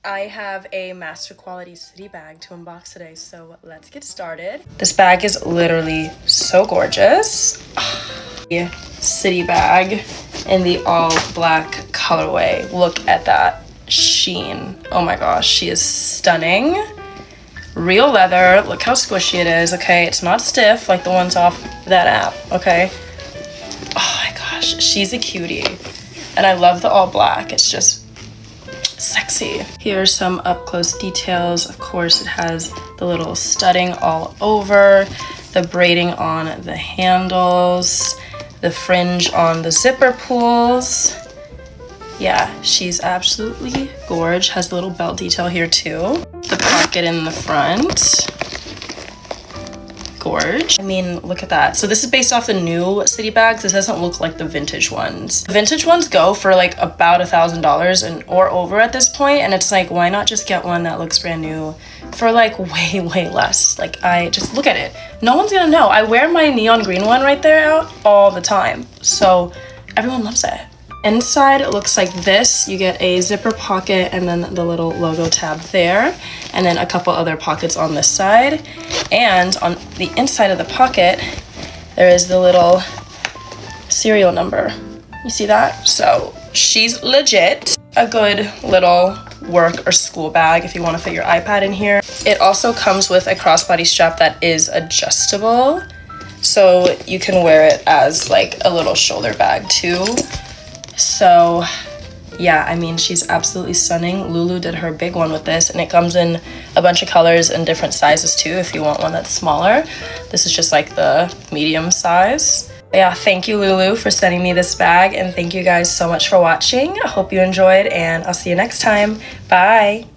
I have a master quality city bag to unbox today, so let's get started. This bag is literally so gorgeous. City bag in the all black colorway. Look at that sheen. Oh my gosh, she is stunning. Real leather. Look how squishy it is. Okay, it's not stiff like the ones off that app. Okay. Oh my gosh, she's a cutie. And I love the all black. It's just sexy. Here's some up close details. Of course, it has the little studding all over, the braiding on the handles, the fringe on the zipper pulls. Yeah, she's absolutely gorge. Has the little belt detail here too. The pocket in the front. Gorge. I mean, look at that. So this is based off the new city bags. This doesn't look like the vintage ones. The vintage ones go for like about $1,000 and or over at this point, and it's like, why not just get one that looks brand new for like way less? Like, I just look at it. No one's gonna know. I wear my neon green one right there out all the time, so everyone loves it. Inside it looks like this. You get a zipper pocket and then the little logo tab there, and then a couple other pockets on this side. And on the inside of the pocket there is the little serial number. You see that? So she's legit. A good little work or school bag if you want to fit your iPad in here. It also comes with a crossbody strap that is adjustable, so you can wear it as like a little shoulder bag too. So yeah, I mean, she's absolutely stunning. Lulu did her big one with this, and it comes in a bunch of colors and different sizes too if you want one that's smaller. This is just like the medium size. Yeah, thank you Lulu for sending me this bag, and thank you guys so much for watching. I hope you enjoyed, and I'll see you next time. Bye.